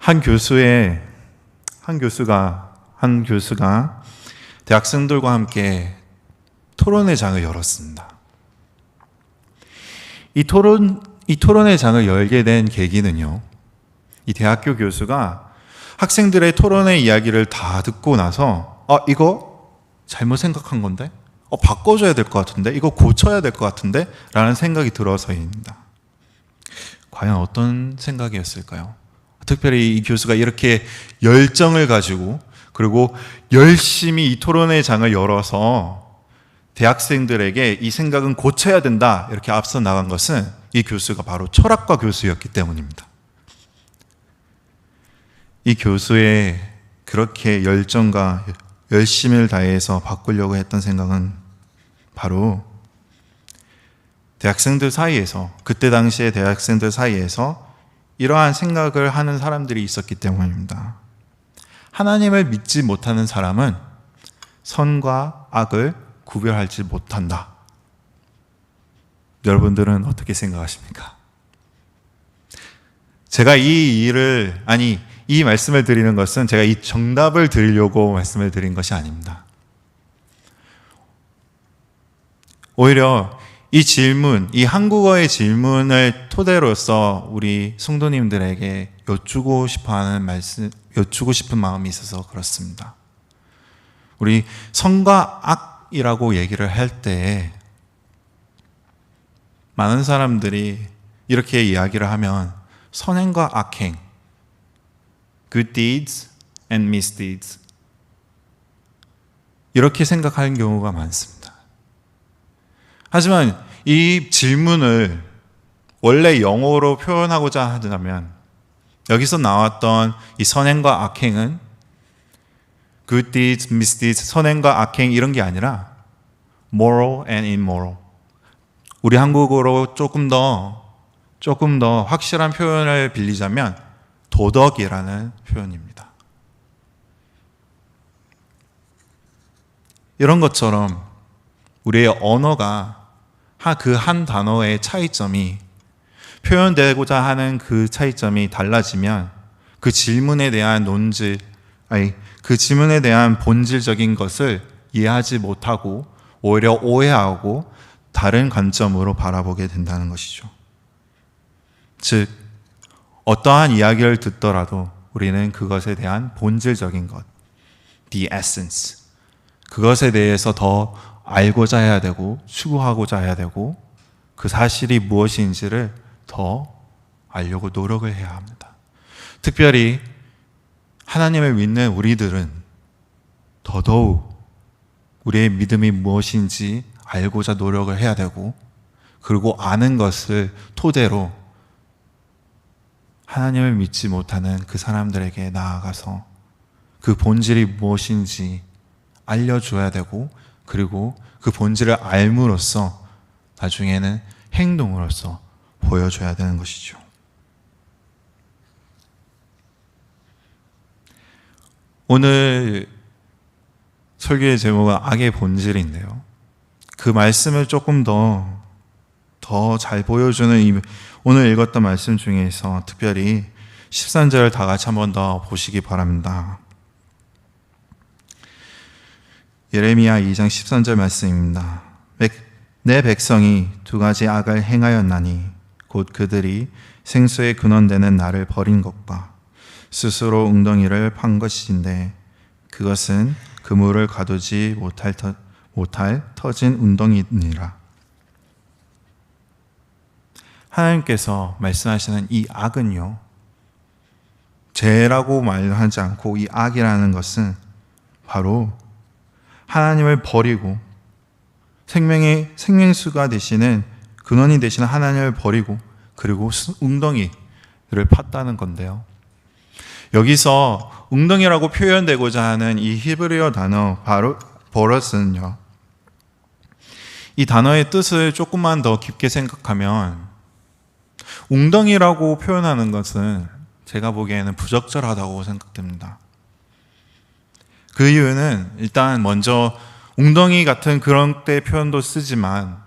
한 교수가 대학생들과 함께 토론회 장을 열었습니다. 이 토론회 장을 열게 된 계기는요, 이 대학교 교수가 학생들의 토론회 이야기를 다 듣고 나서 이거 잘못 생각한 건데? 바꿔줘야 될 것 같은데? 이거 고쳐야 될 것 같은데? 라는 생각이 들어서입니다. 과연 어떤 생각이었을까요? 특별히 이 교수가 이렇게 열정을 가지고 그리고 열심히 이 토론회 장을 열어서 대학생들에게 이 생각은 고쳐야 된다 이렇게 앞서 나간 것은 이 교수가 바로 철학과 교수였기 때문입니다. 이 교수의 그렇게 열정과 열심을 다해서 바꾸려고 했던 생각은 바로 대학생들 사이에서, 그때 당시에 대학생들 사이에서 이러한 생각을 하는 사람들이 있었기 때문입니다. 하나님을 믿지 못하는 사람은 선과 악을 구별하지 못한다. 여러분들은 어떻게 생각하십니까? 제가 이 말씀을 드리는 것은 제가 이 정답을 드리려고 말씀을 드린 것이 아닙니다. 오히려 이 질문, 이 한국어의 질문을 토대로서 우리 성도님들에게 여쭈고 싶은 마음이 있어서 그렇습니다. 우리 선과 악이라고 얘기를 할 때 많은 사람들이 이렇게 이야기를 하면 선행과 악행, good deeds and misdeeds 이렇게 생각하는 경우가 많습니다. 하지만 이 질문을 원래 영어로 표현하고자 하자면 여기서 나왔던 이 선행과 악행은 good deeds, misdeeds, 선행과 악행 이런 게 아니라 moral and immoral. 우리 한국어로 조금 더 확실한 표현을 빌리자면 도덕이라는 표현입니다. 이런 것처럼 우리의 언어가 그 한 단어의 차이점이 표현되고자 하는 그 차이점이 달라지면 그 질문에 대한 본질적인 것을 이해하지 못하고 오히려 오해하고 다른 관점으로 바라보게 된다는 것이죠. 즉, 어떠한 이야기를 듣더라도 우리는 그것에 대한 본질적인 것, the essence, 그것에 대해서 더 알고자 해야 되고 추구하고자 해야 되고 그 사실이 무엇인지를 더 알려고 노력을 해야 합니다. 특별히 하나님을 믿는 우리들은 더더욱 우리의 믿음이 무엇인지 알고자 노력을 해야 되고 그리고 아는 것을 토대로 하나님을 믿지 못하는 그 사람들에게 나아가서 그 본질이 무엇인지 알려줘야 되고 그리고 그 본질을 알므로써 나중에는 행동으로써 보여줘야 되는 것이죠. 오늘 설교의 제목은 악의 본질인데요. 그 말씀을 조금 더 잘 보여주는 오늘 읽었던 말씀 중에서 특별히 13절을 다 같이 한 번 더 보시기 바랍니다. 예레미야 2장 13절 말씀입니다. 내 백성이 두 가지 악을 행하였나니 곧 그들이 생수의 근원되는 나를 버린 것과 스스로 웅덩이를 판 것인데 그것은 그물을 가두지 못할 터진 웅덩이니라. 하나님께서 말씀하시는 이 악은요, 죄라고 말하지 않고 이 악이라는 것은 바로 하나님을 버리고 생명수가 되시는 근원이 되시는 하나님을 버리고 그리고 웅덩이를 팠다는 건데요. 여기서 웅덩이라고 표현되고자 하는 이 히브리어 단어 바로 버럿은요, 이 단어의 뜻을 조금만 더 깊게 생각하면 웅덩이라고 표현하는 것은 제가 보기에는 부적절하다고 생각됩니다. 그 이유는 일단 먼저 웅덩이 같은 그런 때 표현도 쓰지만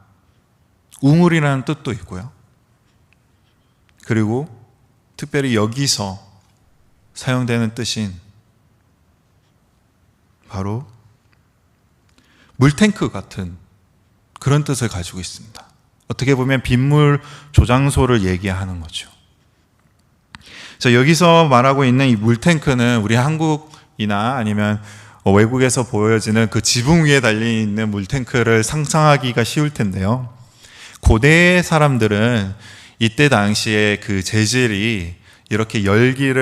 우물이라는 뜻도 있고요. 그리고 특별히 여기서 사용되는 뜻인 바로 물탱크 같은 그런 뜻을 가지고 있습니다. 어떻게 보면 빗물 조장소를 얘기하는 거죠. 자, 여기서 말하고 있는 이 물탱크는 우리 한국이나 아니면 외국에서 보여지는 그 지붕 위에 달려 있는 물탱크를 상상하기가 쉬울 텐데요. 고대 사람들은 이때 당시에 그 재질이 이렇게 열기로서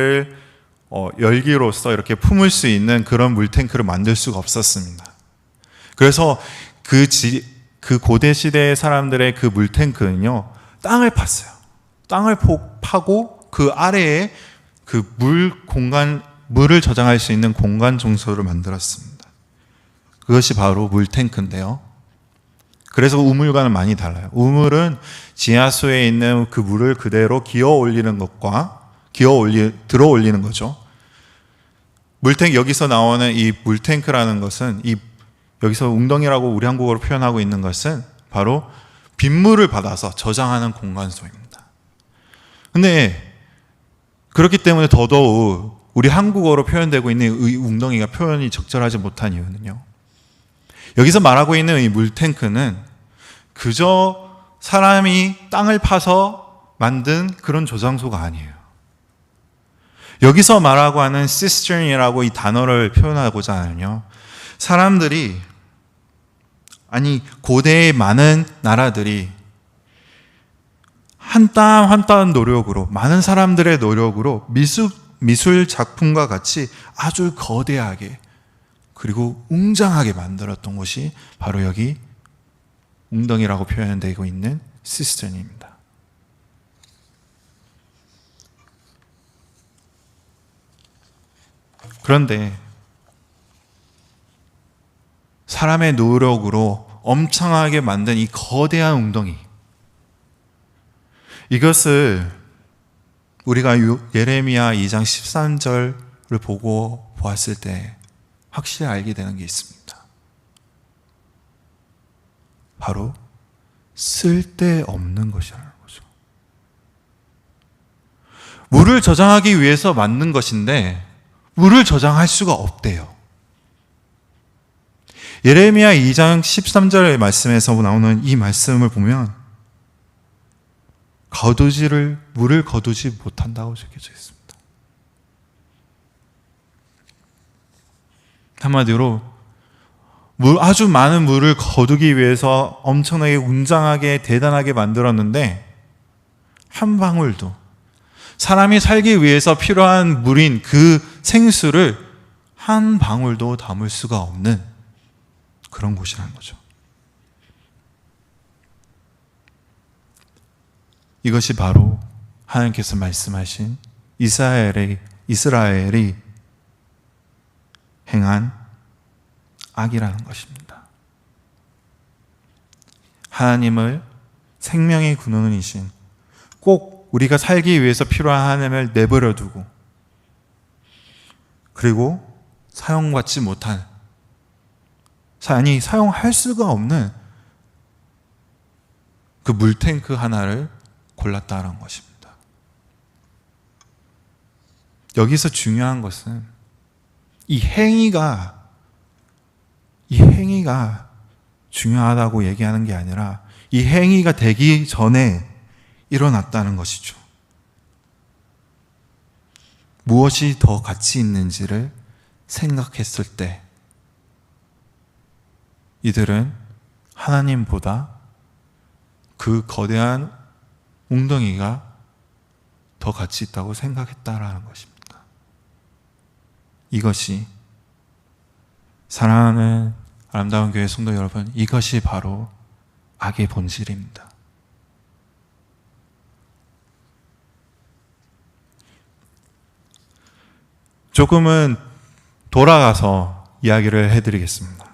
이렇게 품을 수 있는 그런 물탱크를 만들 수가 없었습니다. 그래서 그 고대 시대의 사람들의 그 물탱크는요, 땅을 팠어요. 땅을 파고 그 아래에 그 물을 저장할 수 있는 공간 정소를 만들었습니다. 그것이 바로 물탱크인데요. 그래서 우물과는 많이 달라요. 우물은 지하수에 있는 그 물을 그대로 기어 올리는 것과 들어 올리는 거죠. 여기서 나오는 이 물탱크라는 것은 여기서 웅덩이라고 우리 한국어로 표현하고 있는 것은 바로 빗물을 받아서 저장하는 공간소입니다. 근데 그렇기 때문에 더더욱 우리 한국어로 표현되고 있는 이 웅덩이가 표현이 적절하지 못한 이유는요, 여기서 말하고 있는 이 물탱크는 그저 사람이 땅을 파서 만든 그런 저장소가 아니에요. 여기서 말하고 하는 cistern이라고 이 단어를 표현하고자 하면요, 고대의 많은 나라들이 한 땀 한 땀 노력으로, 많은 사람들의 노력으로 미술 작품과 같이 아주 거대하게 그리고 웅장하게 만들었던 곳이 바로 여기 웅덩이라고 표현되고 있는 시스턴입니다. 그런데 사람의 노력으로 엄청나게 만든 이 거대한 웅덩이, 이것을 우리가 예레미야 2장 13절을 보고 보았을 때 확실히 알게 되는 게 있습니다. 바로 쓸데없는 것이라는 거죠. 물을 저장하기 위해서 만든 것인데 물을 저장할 수가 없대요. 예레미야 2장 13절의 말씀에서 나오는 이 말씀을 보면 물을 거두지 못한다고 적혀져 있습니다. 한마디로 아주 많은 물을 거두기 위해서 엄청나게 웅장하게 대단하게 만들었는데 한 방울도, 사람이 살기 위해서 필요한 물인 그 생수를 한 방울도 담을 수가 없는 그런 곳이라는 거죠. 이것이 바로 하나님께서 말씀하신 이스라엘이 행한 악이라는 것입니다. 하나님을 생명의 근원이신, 꼭 우리가 살기 위해서 필요한 하나님을 내버려 두고, 그리고 사용받지 못한, 사용할 수가 없는 그 물탱크 하나를 골랐다는 것입니다. 여기서 중요한 것은 이 행위가 중요하다고 얘기하는 게 아니라 이 행위가 되기 전에 일어났다는 것이죠. 무엇이 더 가치 있는지를 생각했을 때 이들은 하나님보다 그 거대한 웅덩이가 더 가치 있다고 생각했다라는 것입니다. 이것이, 사랑하는 아름다운 교회 성도 여러분, 이것이 바로 악의 본질입니다. 조금은 돌아가서 이야기를 해드리겠습니다.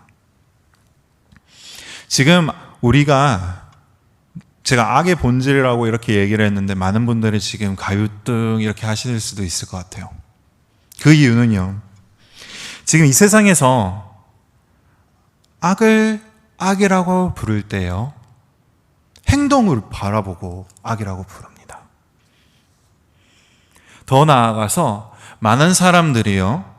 지금 제가 악의 본질이라고 이렇게 얘기를 했는데 많은 분들이 지금 가유등 이렇게 하실 수도 있을 것 같아요. 그 이유는요, 지금 이 세상에서 악을 악이라고 부를 때요, 행동을 바라보고 악이라고 부릅니다. 더 나아가서 많은 사람들이요,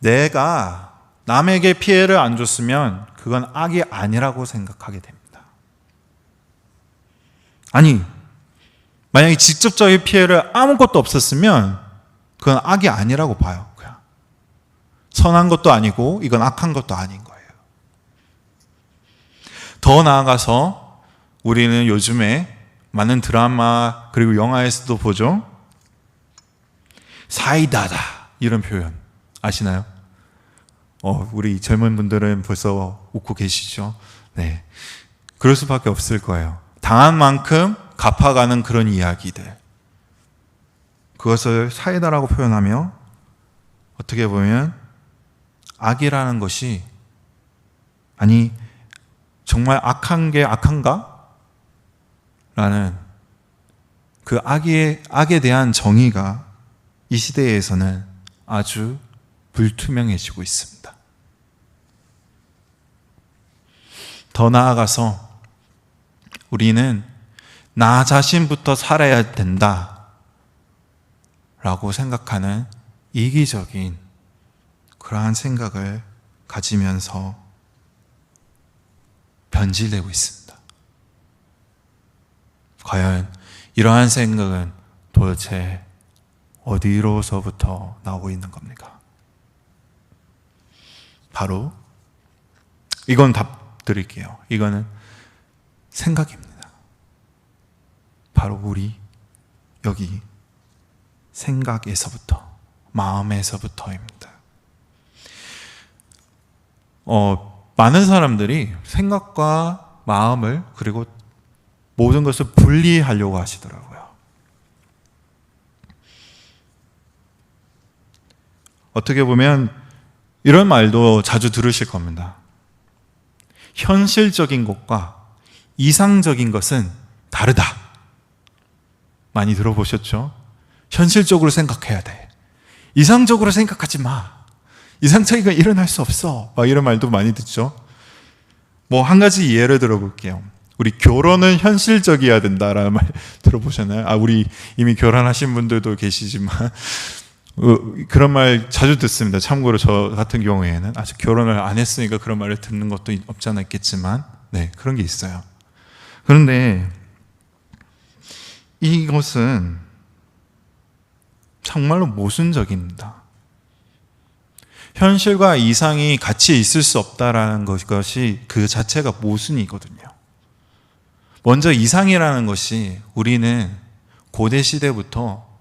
내가 남에게 피해를 안 줬으면 그건 악이 아니라고 생각하게 됩니다. 아니, 만약에 직접적인 피해를 아무것도 없었으면 그건 악이 아니라고 봐요. 그냥 선한 것도 아니고 이건 악한 것도 아닌 거예요. 더 나아가서 우리는 요즘에 많은 드라마 그리고 영화에서도 보죠. 사이다다, 이런 표현 아시나요? 우리 젊은 분들은 벌써 웃고 계시죠? 네, 그럴 수밖에 없을 거예요. 당한 만큼 갚아가는 그런 이야기들, 그것을 사이다라고 표현하며 어떻게 보면 악이라는 것이, 아니 정말 악한 게 악한가? 라는 그 악에 대한 정의가 이 시대에서는 아주 불투명해지고 있습니다. 더 나아가서 우리는 나 자신부터 살아야 된다 라고 생각하는 이기적인 그러한 생각을 가지면서 변질되고 있습니다. 과연 이러한 생각은 도대체 어디로서부터 나오고 있는 겁니까? 바로 이건 답 드릴게요. 이거는 생각입니다. 바로 우리 여기 생각에서부터, 마음에서부터입니다. 많은 사람들이 생각과 마음을 그리고 모든 것을 분리하려고 하시더라고요. 어떻게 보면 이런 말도 자주 들으실 겁니다. 현실적인 것과 이상적인 것은 다르다. 많이 들어보셨죠? 현실적으로 생각해야 돼. 이상적으로 생각하지 마. 이상적인 건 일어날 수 없어. 막 이런 말도 많이 듣죠? 한 가지 예를 들어볼게요. 우리 결혼은 현실적이어야 된다라는 말 들어보셨나요? 우리 이미 결혼하신 분들도 계시지만 그런 말 자주 듣습니다. 참고로 저 같은 경우에는 아직 결혼을 안 했으니까 그런 말을 듣는 것도 없지 않아 있겠지만, 네, 그런 게 있어요. 그런데 이것은 정말로 모순적입니다. 현실과 이상이 같이 있을 수 없다라는 것이 그 자체가 모순이거든요. 먼저 이상이라는 것이 우리는 고대 시대부터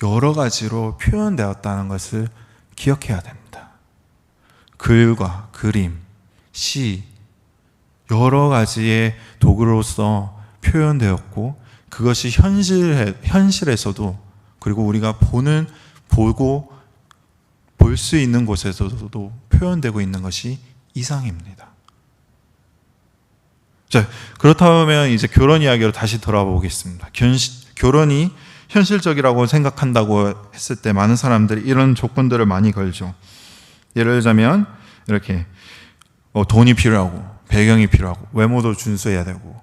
여러 가지로 표현되었다는 것을 기억해야 됩니다. 글과 그림, 시, 여러 가지의 도구로서 표현되었고, 그것이 현실에서도, 그리고 우리가 보고 볼 수 있는 곳에서도 표현되고 있는 것이 이상입니다. 자, 그렇다면 이제 결혼 이야기로 다시 돌아보겠습니다. 결혼이 현실적이라고 생각한다고 했을 때 많은 사람들이 이런 조건들을 많이 걸죠. 예를 들자면 이렇게 돈이 필요하고, 배경이 필요하고, 외모도 준수해야 되고,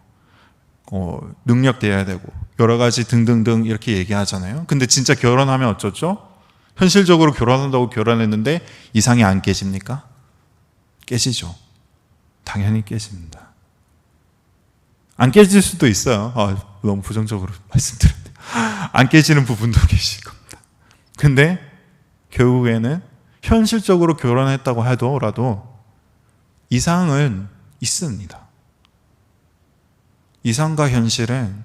능력돼야 되고, 여러 가지 등등등 이렇게 얘기하잖아요. 근데 진짜 결혼하면 어쩌죠? 현실적으로 결혼한다고 결혼했는데 이상이 안 깨집니까? 깨지죠. 당연히 깨집니다. 안 깨질 수도 있어요. 너무 부정적으로 말씀드렸네요. 안 깨지는 부분도 계실 겁니다. 근데 결국에는 현실적으로 결혼했다고 하더라도 이상은 있습니다. 이상과 현실은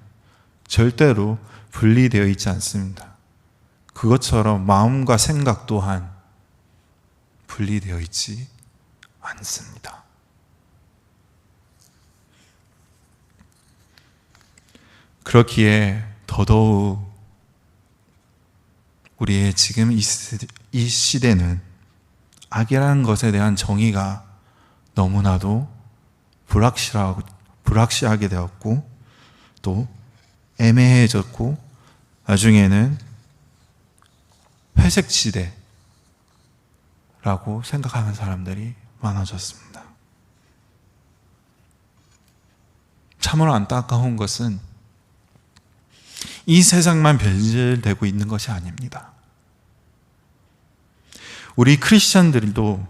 절대로 분리되어 있지 않습니다. 그것처럼 마음과 생각 또한 분리되어 있지 않습니다. 그렇기에 더더욱 우리의 지금 이 시대는 악이라는 것에 대한 정의가 너무나도 불확실하게 되었고, 또 애매해졌고, 나중에는 회색 지대라고 생각하는 사람들이 많아졌습니다. 참으로 안타까운 것은 이 세상만 변질되고 있는 것이 아닙니다. 우리 크리스천들도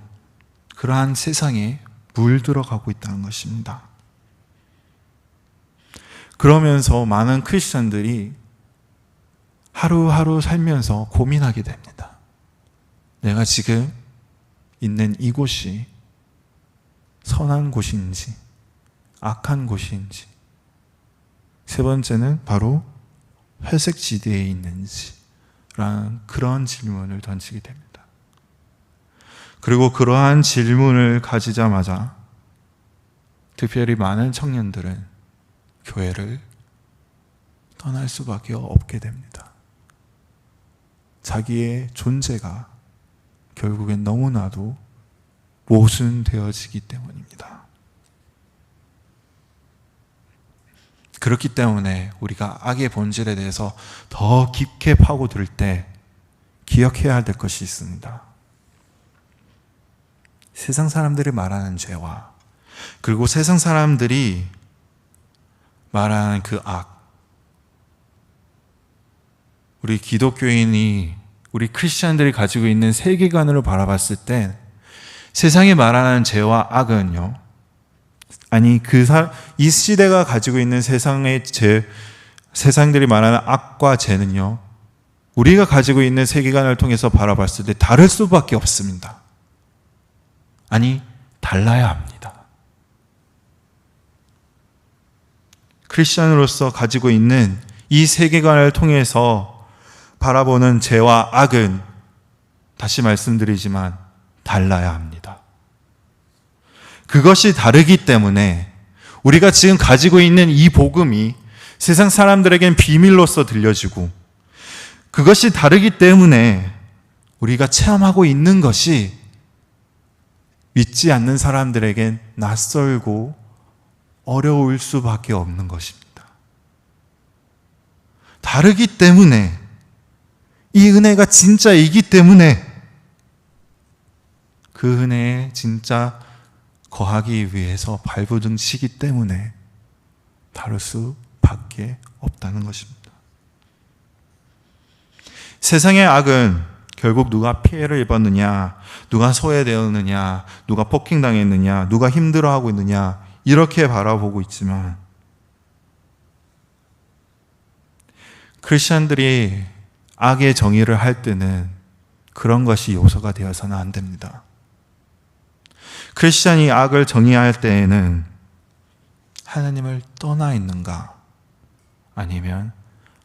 그러한 세상에 물들어가고 있다는 것입니다. 그러면서 많은 크리스천들이 하루하루 살면서 고민하게 됩니다. 내가 지금 있는 이곳이 선한 곳인지 악한 곳인지, 세 번째는 바로 회색 지대에 있는지 라는 그런 질문을 던지게 됩니다. 그리고 그러한 질문을 가지자마자 특별히 많은 청년들은 교회를 떠날 수밖에 없게 됩니다. 자기의 존재가 결국엔 너무나도 모순되어지기 때문입니다. 그렇기 때문에 우리가 악의 본질에 대해서 더 깊게 파고들 때 기억해야 될 것이 있습니다. 세상 사람들이 말하는 죄와 그리고 세상 사람들이 말하는 그 악, 우리 기독교인이, 우리 크리스천들이 가지고 있는 세계관으로 바라봤을 때 세상이 말하는 죄와 악은요, 아니 이 시대가 가지고 있는 세상의 죄, 세상들이 말하는 악과 죄는요, 우리가 가지고 있는 세계관을 통해서 바라봤을 때 다를 수밖에 없습니다. 아니, 달라야 합니다. 크리스천으로서 가지고 있는 이 세계관을 통해서 바라보는 죄와 악은 다시 말씀드리지만 달라야 합니다. 그것이 다르기 때문에 우리가 지금 가지고 있는 이 복음이 세상 사람들에겐 비밀로서 들려지고, 그것이 다르기 때문에 우리가 체험하고 있는 것이 믿지 않는 사람들에겐 낯설고 어려울 수밖에 없는 것입니다. 다르기 때문에, 이 은혜가 진짜이기 때문에 그 은혜에 진짜 거하기 위해서 발부둥 치기 때문에 다를 수밖에 없다는 것입니다. 세상의 악은 결국 누가 피해를 입었느냐, 누가 소외되었느냐, 누가 폭행당했느냐, 누가 힘들어하고 있느냐, 이렇게 바라보고 있지만 크리스천들이 악의 정의를 할 때는 그런 것이 요소가 되어서는 안 됩니다. 크리스천이 악을 정의할 때에는 하나님을 떠나 있는가, 아니면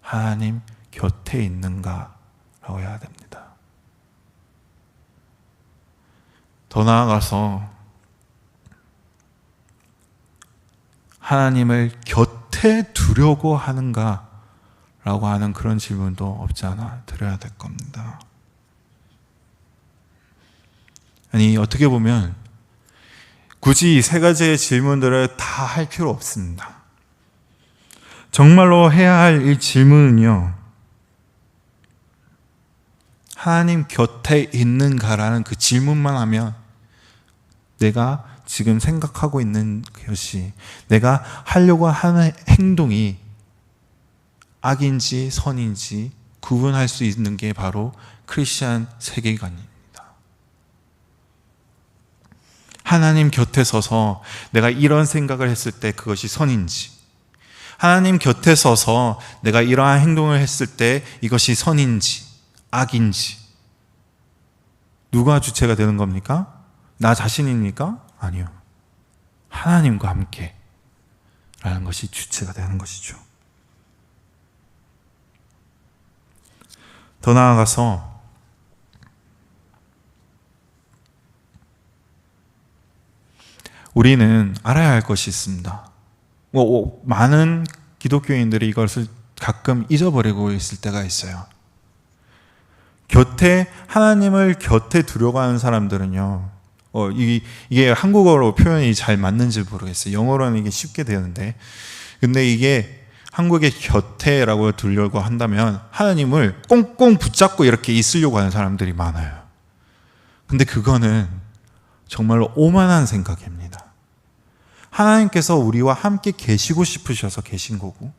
하나님 곁에 있는가라고 해야 됩니다. 더 나아가서 하나님을 곁에 두려고 하는가라고 하는 그런 질문도 없지 않아 드려야 될 겁니다. 아니, 어떻게 보면 굳이 이 세 가지의 질문들을 다 할 필요 없습니다. 정말로 해야 할 이 질문은요, 하나님 곁에 있는가라는 그 질문만 하면 내가 지금 생각하고 있는 것이, 내가 하려고 하는 행동이 악인지 선인지 구분할 수 있는 게 바로 크리스천 세계관입니다. 하나님 곁에 서서 내가 이런 생각을 했을 때 그것이 선인지, 하나님 곁에 서서 내가 이러한 행동을 했을 때 이것이 선인지 악인지, 누가 주체가 되는 겁니까? 나 자신입니까? 아니요. 하나님과 함께 라는 것이 주체가 되는 것이죠. 더 나아가서 우리는 알아야 할 것이 있습니다. 많은 기독교인들이 이것을 가끔 잊어버리고 있을 때가 있어요. 하나님을 곁에 두려고 하는 사람들은요, 이게 한국어로 표현이 잘 맞는지 모르겠어요. 영어로는 이게 쉽게 되는데, 근데 이게 한국의 곁에라고 두려고 한다면 하나님을 꽁꽁 붙잡고 이렇게 있으려고 하는 사람들이 많아요. 근데 그거는 정말로 오만한 생각입니다. 하나님께서 우리와 함께 계시고 싶으셔서 계신 거고,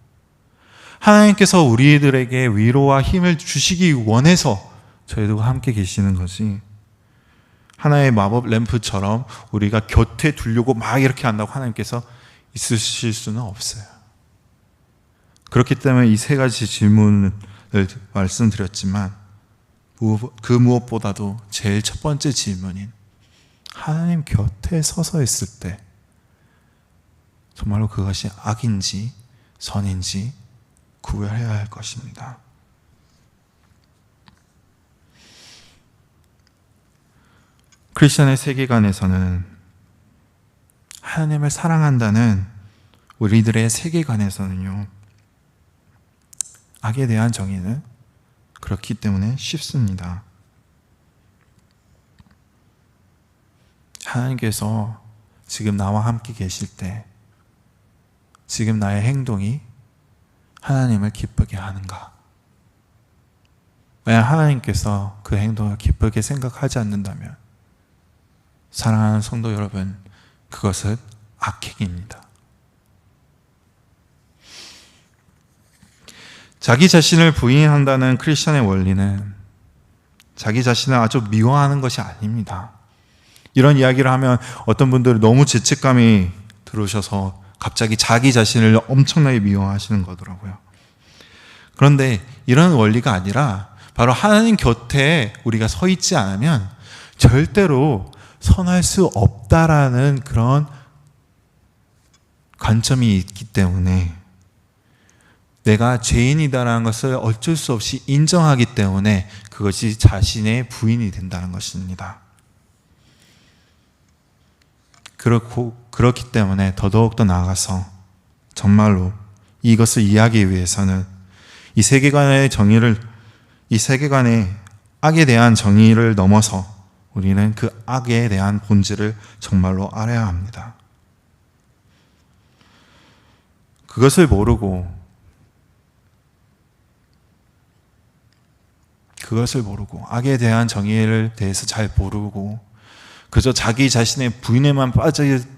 하나님께서 우리들에게 위로와 힘을 주시기 원해서 저희들과 함께 계시는 것이, 하나의 마법 램프처럼 우리가 곁에 두려고 막 이렇게 한다고 하나님께서 있으실 수는 없어요. 그렇기 때문에 이 세 가지 질문을 말씀드렸지만 그 무엇보다도 제일 첫 번째 질문인 하나님 곁에 서서 있을 때 정말로 그것이 악인지 선인지 구별해야 할 것입니다. 크리스천의 세계관에서는 하나님을 사랑한다는 우리들의 세계관에서는요, 악에 대한 정의는 그렇기 때문에 쉽습니다. 하나님께서 지금 나와 함께 계실 때 지금 나의 행동이 하나님을 기쁘게 하는가? 만약 하나님께서 그 행동을 기쁘게 생각하지 않는다면 사랑하는 성도 여러분, 그것은 악행입니다. 자기 자신을 부인한다는 크리스천의 원리는 자기 자신을 아주 미워하는 것이 아닙니다. 이런 이야기를 하면 어떤 분들은 너무 죄책감이 들으셔서 갑자기 자기 자신을 엄청나게 미워하시는 거더라고요. 그런데 이런 원리가 아니라 바로 하나님 곁에 우리가 서 있지 않으면 절대로 선할 수 없다라는 그런 관점이 있기 때문에, 내가 죄인이다라는 것을 어쩔 수 없이 인정하기 때문에 그것이 자신의 부인이 된다는 것입니다. 그렇기 때문에 더더욱 더 나아가서 정말로 이것을 이해하기 위해서는 이 세계관의 악에 대한 정의를 넘어서 우리는 그 악에 대한 본질을 정말로 알아야 합니다. 그것을 모르고 악에 대한 정의를 대해서 잘 모르고 그저 자기 자신의 부인에만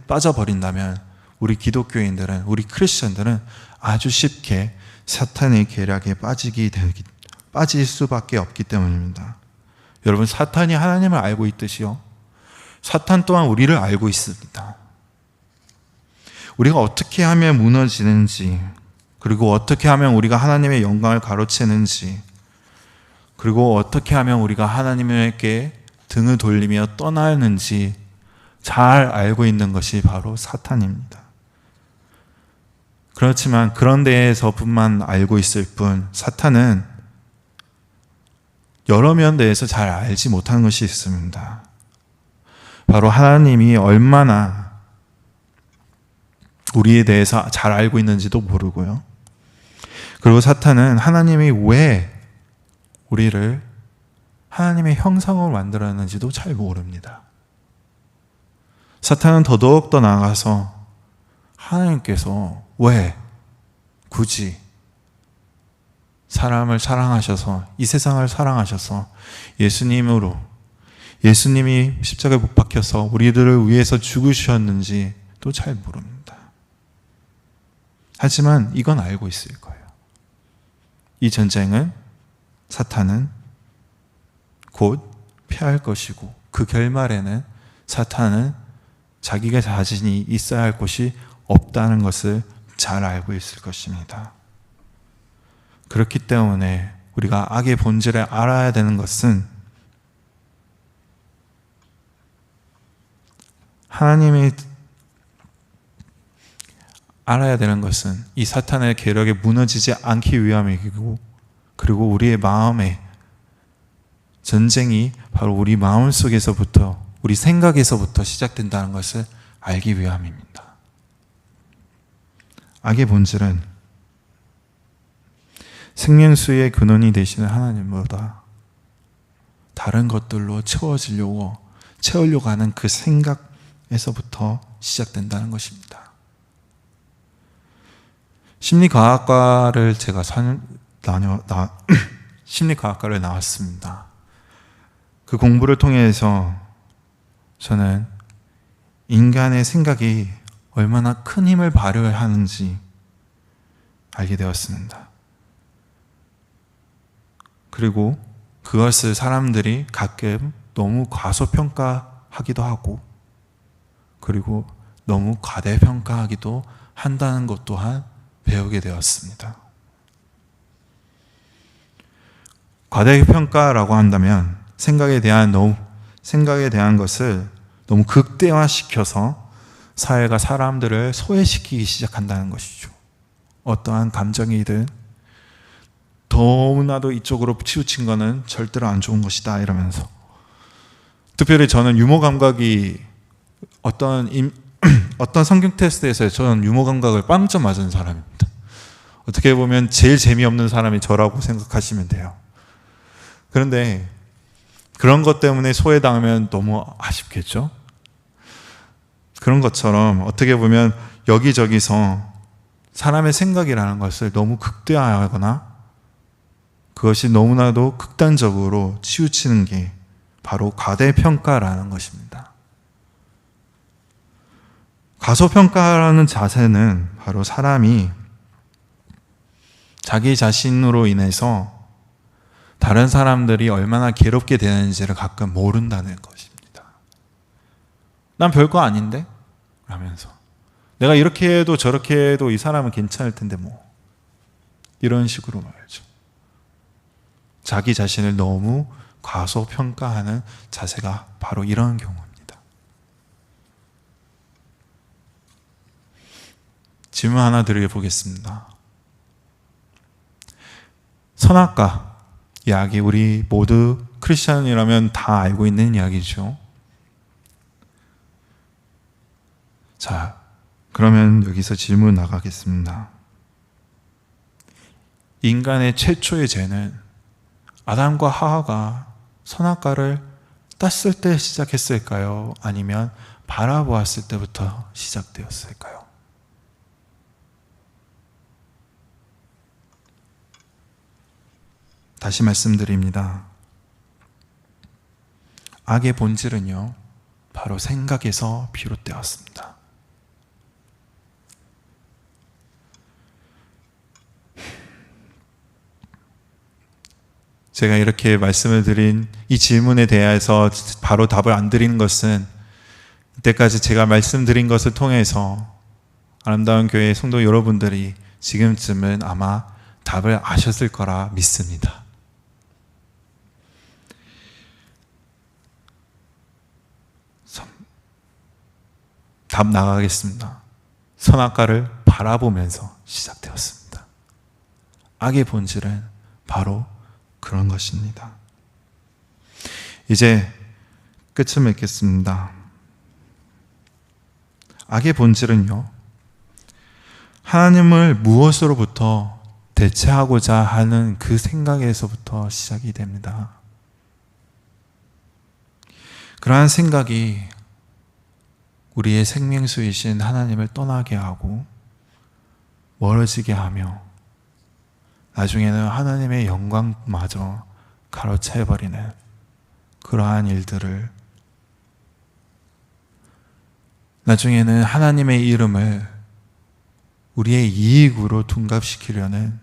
빠져버린다면 우리 기독교인들은, 우리 크리스천들은 아주 쉽게 사탄의 계략에 빠질 수밖에 없기 때문입니다. 여러분, 사탄이 하나님을 알고 있듯이요, 사탄 또한 우리를 알고 있습니다. 우리가 어떻게 하면 무너지는지, 그리고 어떻게 하면 우리가 하나님의 영광을 가로채는지, 그리고 어떻게 하면 우리가 하나님에게 등을 돌리며 떠나는지 잘 알고 있는 것이 바로 사탄입니다. 그렇지만 그런 데에서뿐만 알고 있을 뿐 사탄은 여러 면대에서 잘 알지 못하는 것이 있습니다. 바로 하나님이 얼마나 우리에 대해서 잘 알고 있는지도 모르고요. 그리고 사탄은 하나님이 왜 우리를 하나님의 형상으로 만들었는지도 잘 모릅니다. 사탄은 더더욱 더 나아가서 하나님께서 왜 굳이 사람을 사랑하셔서, 이 세상을 사랑하셔서 예수님이 십자가에 못 박혀서 우리들을 위해서 죽으셨는지도 잘 모릅니다. 하지만 이건 알고 있을 거예요. 이 전쟁은 사탄은 곧 패할 것이고, 그 결말에는 사탄은 자기가 자신이 있어야 할 곳이 없다는 것을 잘 알고 있을 것입니다. 그렇기 때문에 우리가 악의 본질을 알아야 되는 것은, 하나님이 알아야 되는 것은 이 사탄의 계략에 무너지지 않기 위함이고, 그리고 우리의 마음에 전쟁이 바로 우리 마음속에서부터, 우리 생각에서부터 시작된다는 것을 알기 위함입니다. 악의 본질은 생명수의 근원이 되시는 하나님보다 다른 것들로 채우려고 하는 그 생각에서부터 시작된다는 것입니다. 심리과학과를 제가 심리과학과를 나왔습니다. 그 공부를 통해서 저는 인간의 생각이 얼마나 큰 힘을 발휘하는지 알게 되었습니다. 그리고 그것을 사람들이 가끔 너무 과소평가하기도 하고, 그리고 너무 과대평가하기도 한다는 것 또한 배우게 되었습니다. 과대평가라고 한다면 생각에 대한 것을 너무 극대화시켜서 사회가 사람들을 소외시키기 시작한다는 것이죠. 어떠한 감정이든 너무나도 이쪽으로 치우친 거는 절대로 안 좋은 것이다 이러면서, 특별히 저는 유머 감각이 어떤 성경 테스트에서 저는 유머 감각을 빵점 맞은 사람입니다. 어떻게 보면 제일 재미없는 사람이 저라고 생각하시면 돼요. 그런데 그런 것 때문에 소외당하면 너무 아쉽겠죠? 그런 것처럼 어떻게 보면 여기저기서 사람의 생각이라는 것을 너무 극대화하거나 그것이 너무나도 극단적으로 치우치는 게 바로 과대평가라는 것입니다. 과소평가라는 자세는 바로 사람이 자기 자신으로 인해서 다른 사람들이 얼마나 괴롭게 되는지를 가끔 모른다는 것입니다. 난 별거 아닌데? 라면서 내가 이렇게 해도 저렇게 해도 이 사람은 괜찮을 텐데 뭐, 이런 식으로 말이죠. 자기 자신을 너무 과소평가하는 자세가 바로 이런 경우입니다. 질문 하나 드려보겠습니다. 선악과 이야기, 우리 모두 크리스천이라면 다 알고 있는 이야기죠. 자, 그러면 여기서 질문 나가겠습니다. 인간의 최초의 죄는 아담과 하와가 선악과를 땄을 때 시작했을까요? 아니면 바라보았을 때부터 시작되었을까요? 다시 말씀드립니다. 악의 본질은요, 바로 생각에서 비롯되었습니다. 제가 이렇게 말씀을 드린 이 질문에 대해서 바로 답을 안 드리는 것은 이때까지 제가 말씀드린 것을 통해서 아름다운 교회 성도 여러분들이 지금쯤은 아마 답을 아셨을 거라 믿습니다. 답 나가겠습니다. 선악과를 바라보면서 시작되었습니다. 악의 본질은 바로 그런 것입니다. 이제 끝을 맺겠습니다. 악의 본질은요, 하나님을 무엇으로부터 대체하고자 하는 그 생각에서부터 시작이 됩니다. 그러한 생각이 우리의 생명수이신 하나님을 떠나게 하고 멀어지게 하며 나중에는 하나님의 영광마저 가로채버리는 그러한 일들을, 나중에는 하나님의 이름을 우리의 이익으로 둔갑시키려는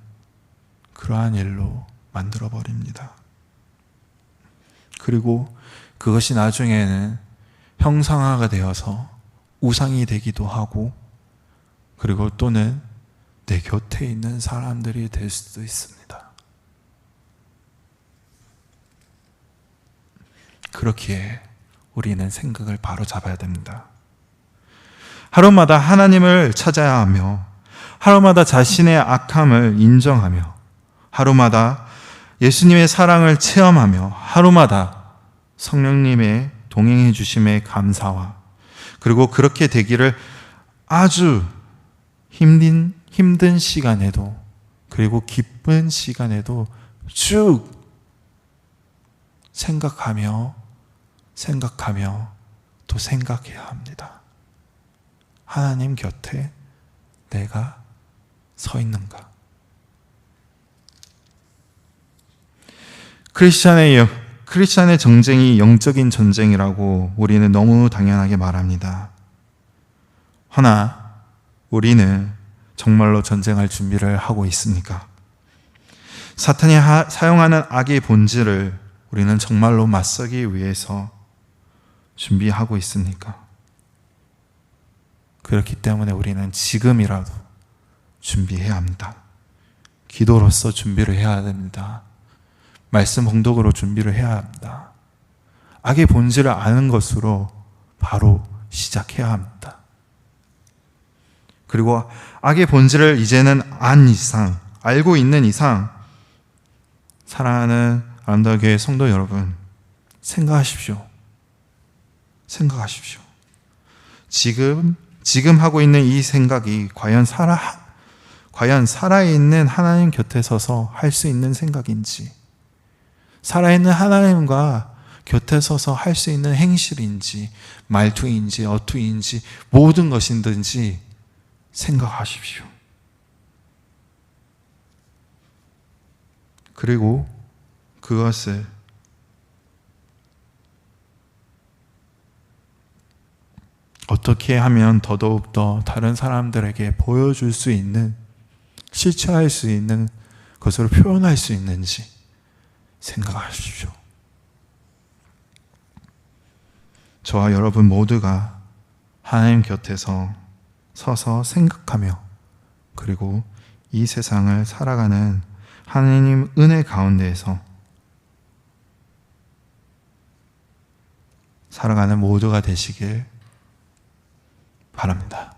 그러한 일로 만들어버립니다. 그리고 그것이 나중에는 형상화가 되어서 우상이 되기도 하고, 그리고 또는 내 곁에 있는 사람들이 될 수도 있습니다. 그렇기에 우리는 생각을 바로 잡아야 됩니다. 하루마다 하나님을 찾아야 하며, 하루마다 자신의 악함을 인정하며, 하루마다 예수님의 사랑을 체험하며, 하루마다 성령님의 동행해 주심에 감사와, 그리고 그렇게 되기를 아주 힘든 시간에도, 그리고 기쁜 시간에도 쭉 생각하며 또 생각해야 합니다. 하나님 곁에 내가 서 있는가? 크리스찬의 전쟁이 영적인 전쟁이라고 우리는 너무 당연하게 말합니다. 허나 우리는 정말로 전쟁할 준비를 하고 있습니까? 사탄이 사용하는 악의 본질을 우리는 정말로 맞서기 위해서 준비하고 있습니까? 그렇기 때문에 우리는 지금이라도 준비해야 합니다. 기도로서 준비를 해야 됩니다. 말씀 봉독으로 준비를 해야 합니다. 악의 본질을 아는 것으로 바로 시작해야 합니다. 그리고 악의 본질을 이제는 알고 있는 이상, 사랑하는 아름다운 교회 성도 여러분, 생각하십시오. 지금 하고 있는 이 생각이 과연 살아있는 하나님 곁에 서서 할 수 있는 생각인지, 살아있는 하나님과 곁에 서서 할 수 있는 행실인지, 말투인지, 어투인지, 모든 것이든지 생각하십시오. 그리고 그것을 어떻게 하면 더더욱더 다른 사람들에게 보여줄 수 있는, 실체할 수 있는 것으로 표현할 수 있는지 생각하십시오. 저와 여러분 모두가 하나님 곁에서 서서 생각하며, 그리고 이 세상을 살아가는 하나님 은혜 가운데에서 살아가는 모두가 되시길 바랍니다.